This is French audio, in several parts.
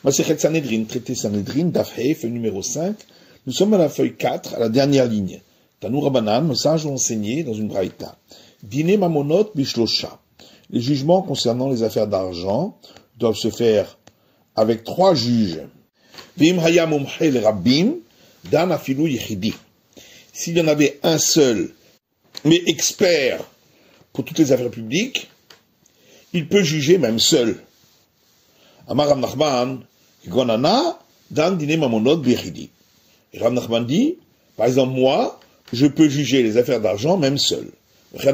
Masechet Sanhedrin, traité Sanhedrin, Daf He, feuille numéro 5. Nous sommes à la feuille 4, à la dernière ligne. Tanour Rabbanan, nos sages ont enseigné dans une braïta. Dîner mamonot bishlosha. Les jugements concernant les affaires d'argent doivent se faire avec 3 juges. Vim hayam umhel rabbim, dan afilu yichidi. S'il y en avait un seul, mais expert pour toutes les affaires publiques, il peut juger même seul. Amar Rav Nachman, Gonana, dan dîner mamonot bichidi. Et Rav Nachman dit, par exemple, moi, je peux juger les affaires d'argent même seul. Et de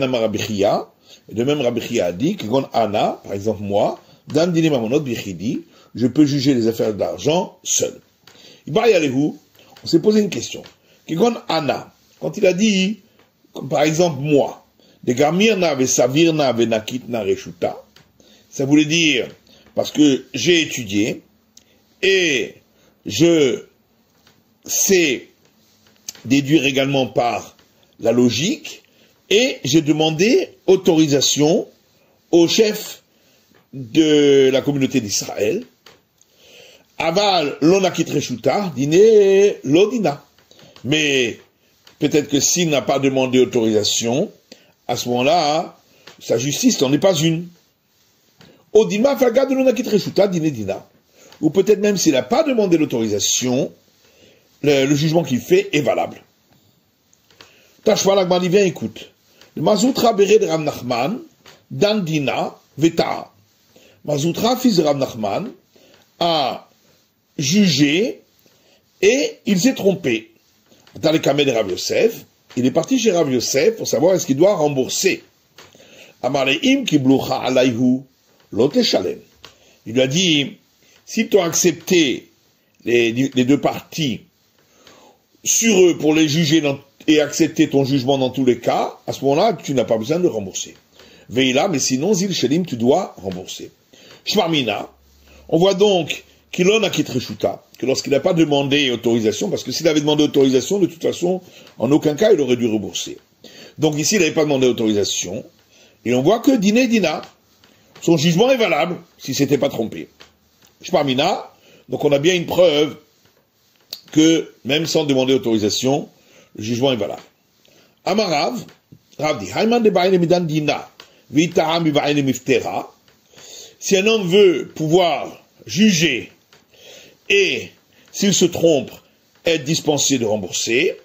même Rabbi Chia a dit que Ana, par exemple moi, dan dîner mamonot bichidi, je peux juger les affaires d'argent seul. On s'est posé une question. Ana, quand il a dit, par exemple moi, de gamirna ve savirna ve nakitna reshuta, ça voulait dire parce que j'ai étudié et je sais déduire également par la logique, et j'ai demandé autorisation au chef de la communauté d'Israël. Aval l'onakit reshuta, dîner l'odina. Mais peut-être que s'il n'a pas demandé autorisation, à ce moment-là, sa justice n'en est pas une. Odima faga de l'onakit reshuta, dîner dina. Ou peut-être même s'il n'a pas demandé l'autorisation, le jugement qu'il fait est valable. Tashwa l'agman dit, viens, écoute. Le Mazoutra béré de Rav Nachman, Dandina, Veta. Mazoutra, fils de Rav Nachman, a jugé et il s'est trompé. Dans les camés de Rav Yosef, il est parti chez Rav Yosef pour savoir est-ce qu'il doit rembourser. Amareim ki bloucha alayhu, l'ote shalem. Il lui a dit, si tu as accepté les 2 parties sur eux pour les juger et accepter ton jugement dans tous les cas, à ce moment-là, tu n'as pas besoin de rembourser. Veila, mais sinon, zil shelim, tu dois rembourser. Shmarmina, on voit donc qu'il en a kitreshuta, que lorsqu'il n'a pas demandé autorisation, parce que s'il avait demandé autorisation, de toute façon, en aucun cas, il aurait dû rembourser. Donc ici, il n'avait pas demandé autorisation, et on voit que dîner dina, son jugement est valable, s'il s'était pas trompé. Shmarmina, donc on a bien une preuve que, même sans demander autorisation, le jugement est valable. Amarav, Rav dit, Hayman de Ba'ine Midan Dina, Vita'a mi Ba'ine Miftera, si un homme veut pouvoir juger et, s'il se trompe, être dispensé de rembourser,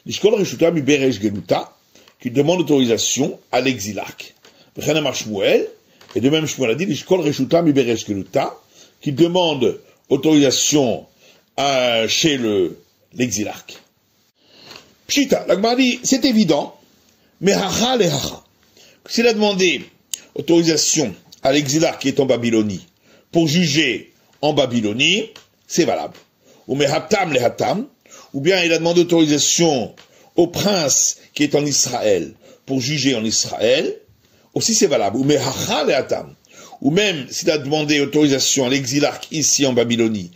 l'Ishkol Reshuta mi Beresh Geluta, qui demande autorisation à l'exilarque. V'chanamar Shmuel, et de même Shmuel a dit, l'Ishkol Reshuta mi Beresh Geluta, qui demande autorisation chez l'exilarque. Pshita, l'Agma dit, c'est évident, mais hacha le hacha. S'il a demandé autorisation à l'exilarque qui est en Babylonie pour juger en Babylonie, c'est valable. Ou mais hatam le hatam, ou bien il a demandé autorisation au prince qui est en Israël pour juger en Israël, aussi c'est valable. Ou mais hacha le hatam. Ou même s'il a demandé autorisation à l'exilarque ici en Babylonie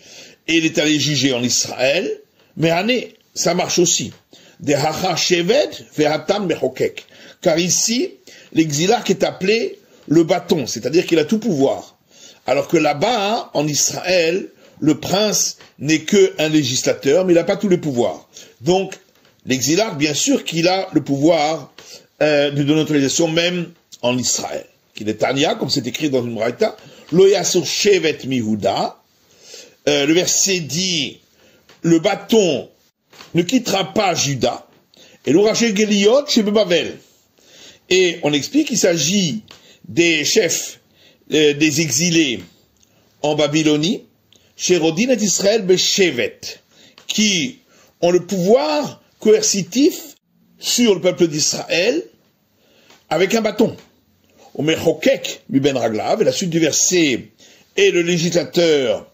et il est allé juger en Israël, mais année, ça marche aussi. De hacha sheved ve'atam mechokek. Car ici, l'exilarque est appelé le bâton, c'est-à-dire qu'il a tout pouvoir. Alors que là-bas, en Israël, le prince n'est qu'un législateur, mais il n'a pas tous les pouvoirs. Donc, l'exilarque, bien sûr qu'il a le pouvoir de donner autorisation même en Israël. Qu'il est Tania, comme c'est écrit dans une braïta, lo yasur shevet mihuda. Le verset dit, le bâton ne quittera pas Juda, et l'ouraché Geliot chez Bavel. Et on explique qu'il s'agit des chefs, des exilés en Babylonie, chez Rodin et Israël Beshevet, qui ont le pouvoir coercitif sur le peuple d'Israël avec un bâton. Au Mechokek mi ben raglav, et la suite du verset est le législateur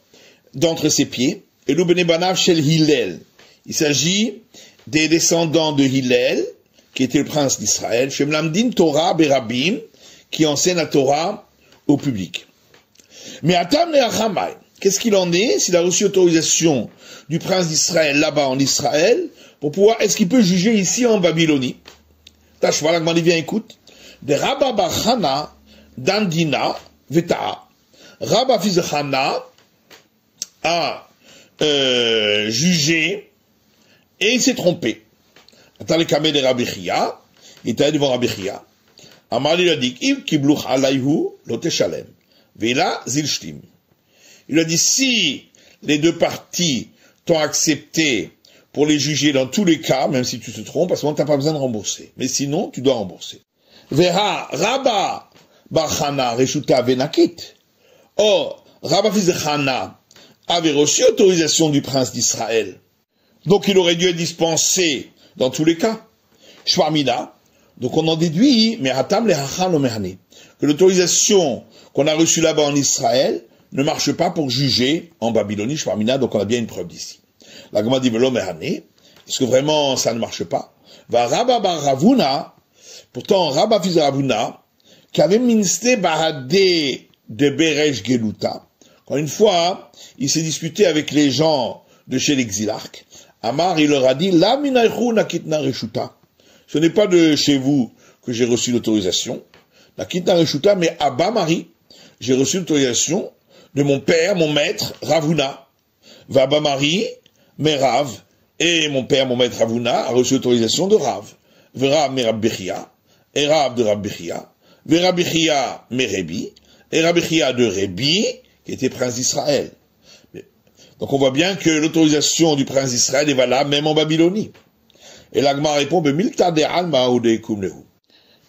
d'entre ses pieds, et l'Ubenebanav shel Hillel. Il s'agit des descendants de Hillel, qui était le prince d'Israël, Shemlamdin Torah Berabim, qui enseigne la Torah au public. Mais Atam le Achamay, qu'est-ce qu'il en est s'il a reçu autorisation du prince d'Israël là-bas en Israël, pour pouvoir, est-ce qu'il peut juger ici en Babylonie? Tashva, l'Agma dit, viens, écoute. De Rabba bar Chana, Dandina, Veta. Rabba fils de Chana a jugé et il s'est trompé. Attends les camés de Rabbi Chia, il était devant Rabbi Chia. Amar lui a dit, il a dit, si les deux parties t'ont accepté pour les juger dans tous les cas, même si tu te trompes, parce que tu n'as pas besoin de rembourser. Mais sinon, tu dois rembourser. Vera Rabba bar Chana reshuta venakit. Or, Rabba fils de Chana avait reçu autorisation du prince d'Israël. Donc il aurait dû être dispensé dans tous les cas. Shwarmina. Donc on en déduit, mais Hatam le Hachan lo mehane, que l'autorisation qu'on a reçue là-bas en Israël ne marche pas pour juger en Babylonie, Shwarmina, donc on a bien une preuve d'ici. La Gemara dit velo mehane, est-ce que vraiment ça ne marche pas? Va Rabba bar Ravuna, pourtant Rabba fils de Ravuna, qui avait ministé Bahadé de Beresh Geluta. Quand une fois, il s'est disputé avec les gens de chez l'exilarque, Amar, il leur a dit, la minaychu nakitna reshuta. Ce n'est pas de chez vous que j'ai reçu l'autorisation. Nakitna reshuta, mais Abba Marie, j'ai reçu l'autorisation de mon père, mon maître, Ravuna. Abba Marie, mais Rav, et mon père, mon maître Ravuna, a reçu l'autorisation de Rav. Rav, mais Rabbi Chia, et Rav de Rabbi Chia, Rabbi Chia, mais Rebi, et Rabbi Chia de Rebi, qui était prince d'Israël. Donc on voit bien que l'autorisation du prince d'Israël est valable même en Babylonie. Et l'Agma répond,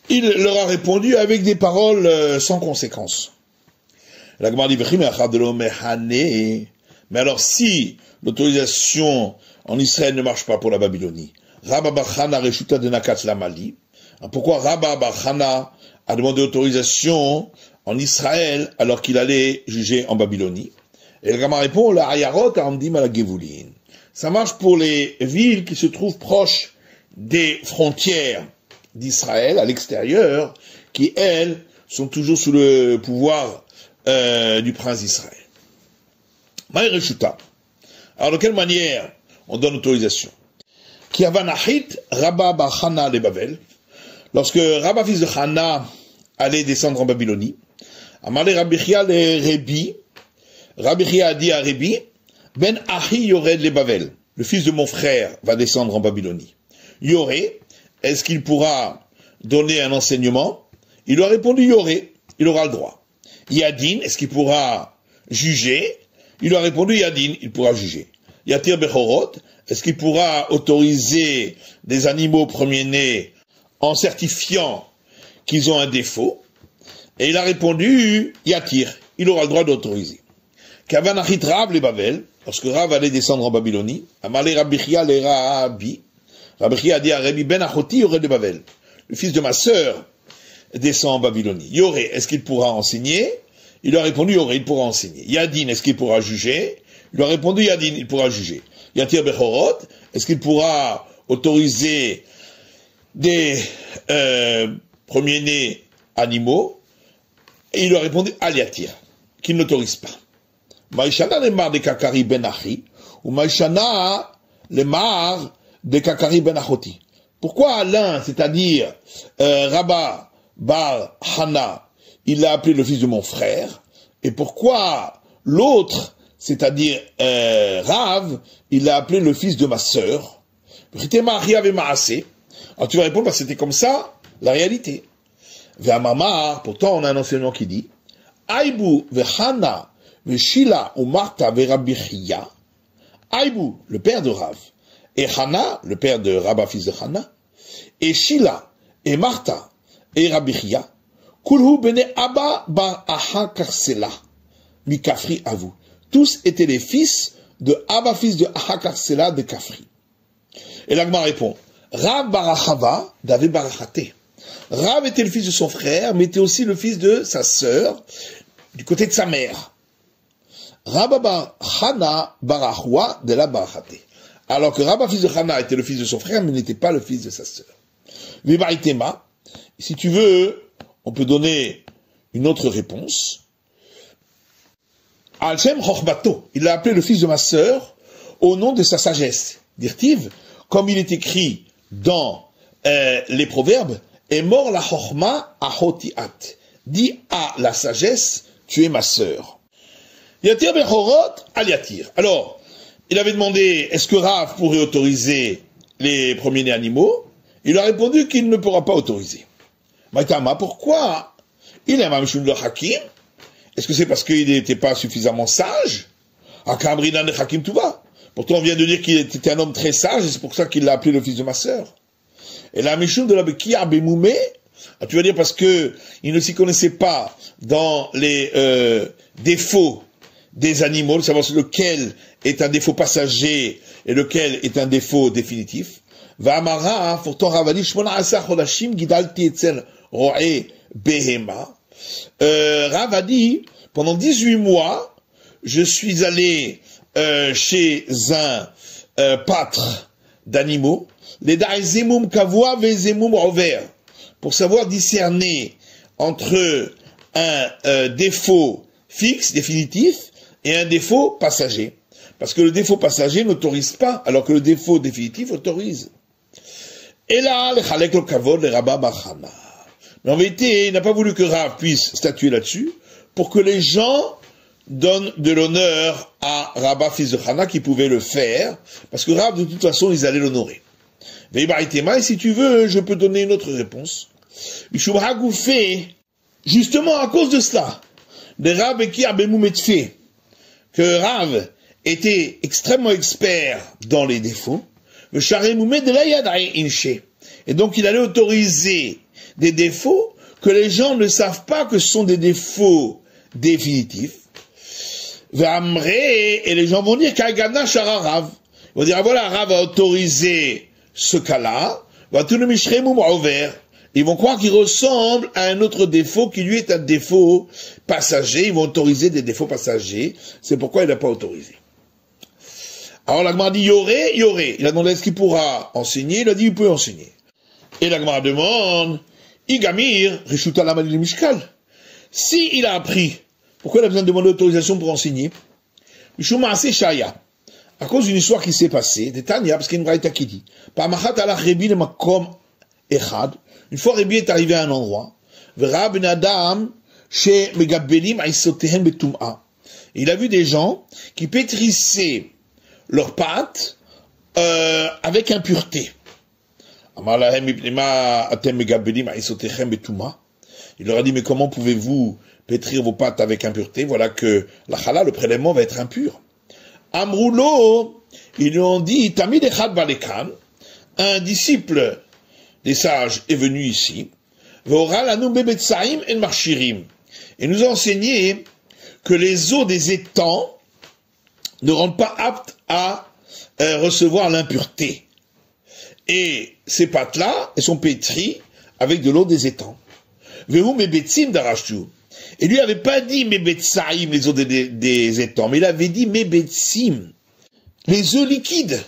il leur a répondu avec des paroles sans conséquence. L'Agma dit, mais alors si l'autorisation en Israël ne marche pas pour la Babylonie, Rabba bar Chana reshuta de Nakat la Mali, pourquoi Rabba bar Chana a demandé autorisation en Israël alors qu'il allait juger en Babylonie? Et le Gamma répond, la Ayarot Amdim à la Gevulin. Ça marche pour les villes qui se trouvent proches des frontières d'Israël, à l'extérieur, qui, elles, sont toujours sous le pouvoir du prince d'Israël. Maïreshuta. Alors, de quelle manière on donne autorisation? Qui avanahit Rabba bar Chana de Babel. Lorsque Rabba fils de Chana allait descendre en Babylonie, Amalé Rabbi Chia le Rebi, Rabbi Chia a dit à Rebi, Ben Ahi Yored le Bavel, le fils de mon frère va descendre en Babylonie. Yoré, est-ce qu'il pourra donner un enseignement? Il lui a répondu Yoré, il aura le droit. Yadin, est-ce qu'il pourra juger? Il lui a répondu Yadin, il pourra juger. Yatir Bechorot, est-ce qu'il pourra autoriser des animaux premiers-nés en certifiant qu'ils ont un défaut? Et il a répondu Yatir, il aura le droit d'autoriser. Kavanachit Rav le Bavel, lorsque Rav allait descendre en Babylonie, Amalé Rabbi Chia le Rabi, Rabbi Chia a dit à Rabbi Ben Achoti Yoré de Bavel, le fils de ma sœur descend en Babylonie. Yoré, est-ce qu'il pourra enseigner? Il lui a répondu Yoré, il pourra enseigner. Yadin, est-ce qu'il pourra juger? Il lui a répondu Yadin, il pourra juger. Yatir Bechorot, est-ce qu'il pourra autoriser des premiers-nés animaux? Et il lui a répondu Al Yatir, qu'il n'autorise pas. Maïshana le mar de Kakari ben Achi, ou Maïshana le mar de Kakari ben Achoti. Pourquoi l'un, c'est-à-dire Rabba bar Chana, il l'a appelé le fils de mon frère, et pourquoi l'autre, c'est-à-dire Rav, il l'a appelé le fils de ma sœur? Alors tu vas répondre, parce que c'était comme ça, la réalité. Ve'amamar, pourtant on a un enseignement qui dit, Aïbou ve'Chana ve'Shila ou Martha ve'Rabbi Chia, Aïbou, le père de Rav, et Chana, le père de Rabba, fils de Chana, et Shila, et Martha, et Rabbi Chia, Kulhu bene Abba bar Aha Karsela, Mikafri Avu. Tous étaient les fils de Abba, fils de Aha Karsela de Kafri. Et l'Agma répond, Rav barachava d'Ave barachate. Rav était le fils de son frère, mais était aussi le fils de sa sœur, du côté de sa mère. Rabba bar Chana barachua de la barachate. Alors que Rabba, fils de Chana, était le fils de son frère, mais n'était pas le fils de sa sœur. Vibaritema, si tu veux, on peut donner une autre réponse. Al-Shem Chochbato, il l'a appelé le fils de ma sœur au nom de sa sagesse. Dirtiv, comme il est écrit dans les proverbes, est mort la Chochma achotiat. Dis à la sagesse, tu es ma sœur. Yatir Bechorot, al Yatir. Alors, il avait demandé, est-ce que Rav pourrait autoriser les premiers-nés animaux? Il a répondu qu'il ne pourra pas autoriser. Maïtama, pourquoi? Il est un Mishum de Hakim. Est-ce que c'est parce qu'il n'était pas suffisamment sage? Akamrinan de Hakim Touva. Pourtant, on vient de dire qu'il était un homme très sage, et c'est pour ça qu'il l'a appelé le fils de ma sœur. Et la Mishum de la Bekia Bemoumé, tu vas dire parce que il ne s'y connaissait pas dans les défauts des animaux, savoir lequel est un défaut passager et lequel est un défaut définitif. Va amara, pourtant Ravadi, Shmona Asa Chodashim Gidalti Etzel Roe Behema. Ravadi, pendant 18 mois, je suis allé chez un pâtre d'animaux, les Daizemum Kavoa Vezemum Rover, pour savoir discerner entre un défaut fixe, définitif, et un défaut passager. Parce que le défaut passager n'autorise pas, alors que le défaut définitif autorise. Et là, le Chalek le Kavod, le Rabba Bachana. Mais en vérité, il n'a pas voulu que Rav puisse statuer là-dessus, pour que les gens donnent de l'honneur à Rabba fils de Chana, qui pouvait le faire, parce que Rav, de toute façon, ils allaient l'honorer. Et si tu veux, je peux donner une autre réponse. Justement à cause de cela, de Rav et qui a fait que Rav était extrêmement expert dans les défauts, le Charemoumet de l'Ayadai Inche. Et donc il allait autoriser des défauts que les gens ne savent pas que ce sont des défauts définitifs. Et les gens vont dire Kagana Shara Rav. Ils vont dire, ah voilà, Rav a autorisé ce cas-là. Ils vont croire qu'il ressemble à un autre défaut qui lui est un défaut passager. Ils vont autoriser des défauts passagers. C'est pourquoi il n'a pas autorisé. Alors l'Agmara dit Yoré. Il a demandé est-ce qu'il pourra enseigner. Il a dit il peut enseigner. Et l'Agmara demande Igamir, Rishuta Lamadil Mishkal. Si il a appris, pourquoi il a besoin de demander l'autorisation pour enseigner? Mishuma Ase Shaya. À cause d'une histoire qui s'est passée, de Tanya, parce qu'il y a une braïta qui dit Pamachat ala Rebi le Makom Echad. Une fois Rebi est arrivé à un endroit, Vera ben Adam chez Megabelim Aïsotehen Betum'a. Il a vu des gens qui pétrissaient leurs pattes avec impureté. Il leur a dit, mais comment pouvez-vous pétrir vos pattes avec impureté? Voilà que la chala, le prélèvement, va être impur. Amroulo, ils lui ont dit, Tamid Echad Balekan, un disciple des sages est venu ici, et nous a enseigné que les eaux des étangs ne rendent pas aptes à recevoir l'impureté. Et ces pattes-là, elles sont pétries avec de l'eau des étangs. Et lui avait pas dit mebetsaim, les eaux des étangs, mais il avait dit mebetsim, les œufs liquides.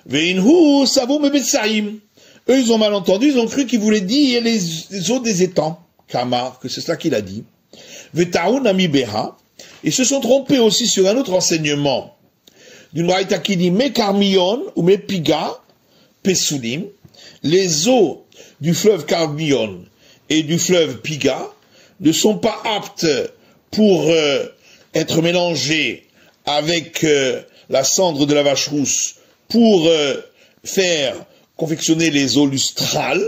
Veinhu savo mebetsaim. Eux, ils ont mal entendu, ils ont cru qu'il voulait dire les eaux des étangs. Kamar, que c'est cela qu'il a dit. Vetaun amibeha. Ils se sont trompés aussi sur un autre enseignement. D'une braïta qui dit Mekarmion ou Mepiga, Pesulim. Les eaux du fleuve Karmion et du fleuve Piga ne sont pas aptes pour être mélangées avec la cendre de la vache rousse pour faire confectionner les eaux lustrales,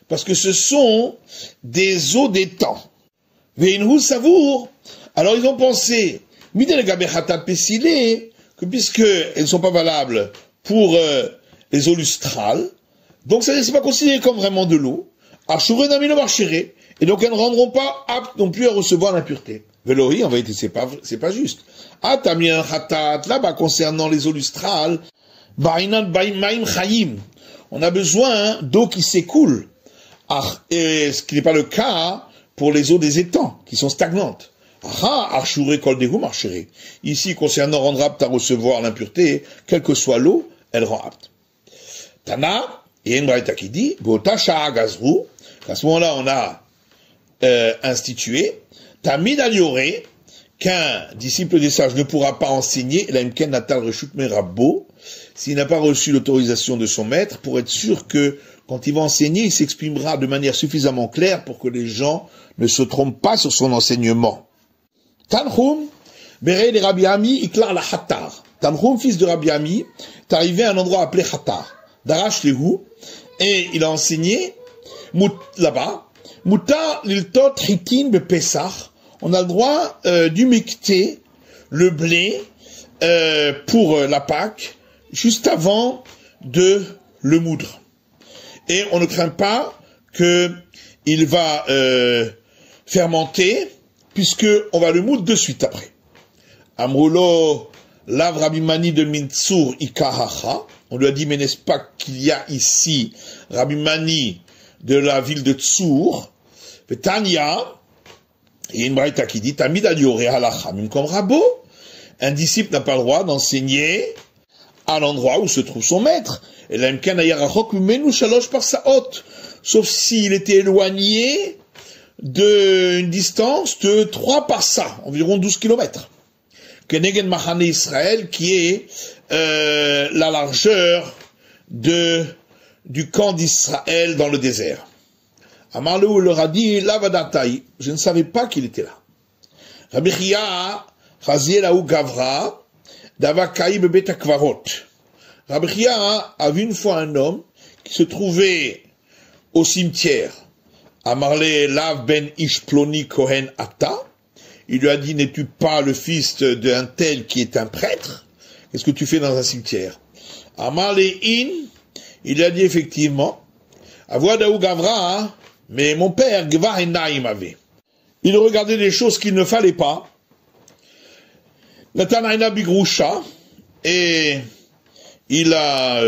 parce que ce sont des eaux d'étang. Veinhu savour. Alors ils ont pensé, que puisque elles ne sont pas valables pour les eaux lustrales, donc ça ne s'est pas considéré comme vraiment de l'eau, et donc elles ne rendront pas aptes non plus à recevoir l'impureté. Velohi, en vérité, c'est pas juste. Là-bas, concernant les eaux lustrales, on a besoin d'eau qui s'écoule, ce qui n'est pas le cas pour les eaux des étangs, qui sont stagnantes. Ici, concernant rendre apte à recevoir l'impureté, quelle que soit l'eau, elle rend apte. Tana, il y a une braïta qui dit, qu'à ce moment-là, on a institué, Tamid al-Yoré, qu'un disciple des sages ne pourra pas enseigner, s'il n'a pas reçu l'autorisation de son maître, pour être sûr que quand il va enseigner, il s'exprimera de manière suffisamment claire pour que les gens ne se trompent pas sur son enseignement. Tanhum, Berei de Rabbi Ami, Iklar la Hattar. Tanhum, fils de Rabbi Ami, est arrivé à un endroit appelé Hattar, Darash Lehu, et il a enseigné là-bas, Muta liltot hitin be Pesach. On a le droit d'humecter le blé pour la Pâque juste avant de le moudre. Et on ne craint pas qu'il va fermenter, puisque on va le moudre de suite après. Amrulo lav Rabbi Mani de Mintsur ikahacha. On lui a dit, mais n'est-ce pas qu'il y a ici Rabbi Mani de la ville de Tsour, Tanya, il y a une braïta qui dit, Tamid al-Yoré halacha, même comme Rabbo, un disciple n'a pas le droit d'enseigner à l'endroit où se trouve son maître. Et là, sauf s'il était éloigné d'une distance de 3 parsa, environ 12 km. Kenegen Mahane Israël, qui est la largeur du camp d'Israël dans le désert. Amarlou leur a dit, Lavadatai, je ne savais pas qu'il était là. Rabbi Chia, Chazielaou Gavra, Davakai Bebet Akvarot. Rabbi Chia a vu une fois un homme qui se trouvait au cimetière. Amarle Lav Ben Ishploni Kohen Ata. Il lui a dit, n'es-tu pas le fils d'un tel qui est un prêtre? Qu'est-ce que tu fais dans un cimetière? Amarle In, il a dit effectivement, Avoadaou Gavra, mais mon père, Gvar Enaim avait. Il regardait des choses qu'il ne fallait pas. Natanaïna Bigrusha, et il a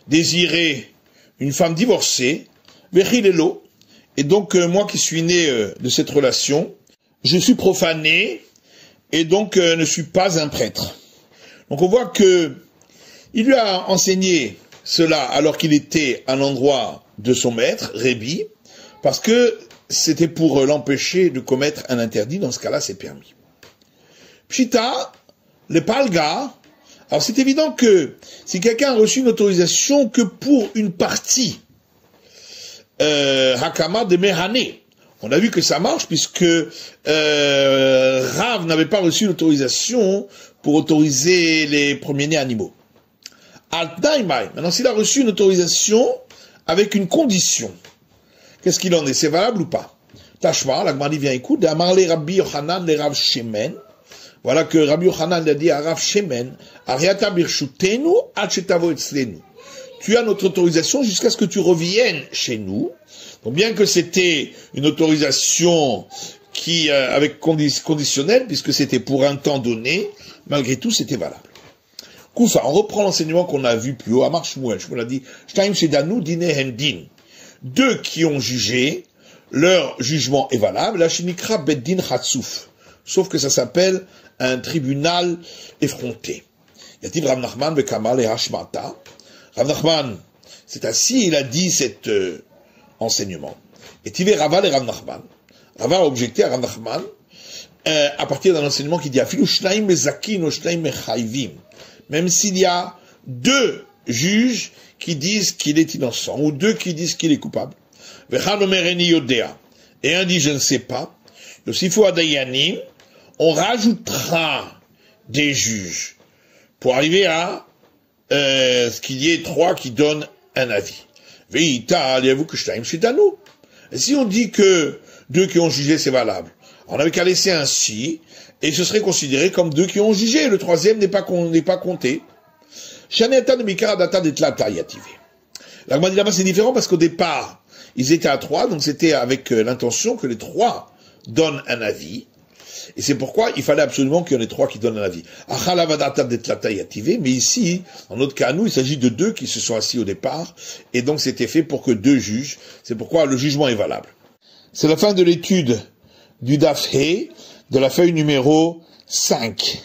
désiré une femme divorcée, Vechilelo, et donc moi qui suis né de cette relation, je suis profané, et donc ne suis pas un prêtre. Donc on voit que il lui a enseigné cela alors qu'il était à l'endroit de son maître, Rébi, parce que c'était pour l'empêcher de commettre un interdit, dans ce cas-là c'est permis. Pshita, le palga, alors c'est évident que si quelqu'un a reçu une autorisation que pour une partie, Hakama de Mehane, on a vu que ça marche puisque Rav n'avait pas reçu l'autorisation pour autoriser les premiers-nés animaux. Al-Daimai, maintenant s'il a reçu une autorisation avec une condition, qu'est-ce qu'il en est? C'est valable ou pas? Tashma, la Gemara vient écoute, d'Amarle Rabbi Yochanan le Rav Shemen. Voilà que Rabbi Yochanan a dit à Rav Shemen, Ariata birshutenu achetavo etzlenu. Tu as notre autorisation jusqu'à ce que tu reviennes chez nous. Donc bien que c'était une autorisation qui avec conditionnelle, puisque c'était pour un temps donné, malgré tout c'était valable. Koufa, on reprend l'enseignement qu'on a vu plus haut, à Marshmuel, je vous l'ai dit, Shtaim Shedanu Dine Hemdin. Deux qui ont jugé, leur jugement est valable, la Shinikra Beddin Hatsouf. Sauf que ça s'appelle un tribunal effronté. Yativ Rav Nachman Vekamal et Hashmata. Rav Nachman s'est assis, il a dit cet enseignement. Et Tivé Raval et Rav Nachman. Raval a objecté à Rav Nachman à partir d'un enseignement qui dit Afilu Shnaim Mezakin ou Shnaim Mechayvim. Même s'il y a deux juges qui disent qu'il est innocent, ou deux qui disent qu'il est coupable. Vechad Omereni Yodea. Et un dit je ne sais pas. Yosifu Adayanim. On rajoutera des juges pour arriver à ce qu'il y ait 3 qui donnent un avis. Veita, allez-vous que Shtaim Shitanu. Et si on dit que 2 qui ont jugé c'est valable, on n'avait qu'à laisser ainsi, et ce serait considéré comme 2 qui ont jugé, le 3e n'est pas compté. Shaneta de Mikara data d'Etlata yativé. La Gemara dit là-bas c'est différent parce qu'au départ, ils étaient à 3, donc c'était avec l'intention que les 3 donnent un avis. Et c'est pourquoi il fallait absolument qu'il y en ait 3 qui donnent un avis. Mais ici, dans notre cas, nous, il s'agit de 2 qui se sont assis au départ, et donc c'était fait pour que 2 jugent. C'est pourquoi le jugement est valable. C'est la fin de l'étude du Daf He, de la feuille numéro 5.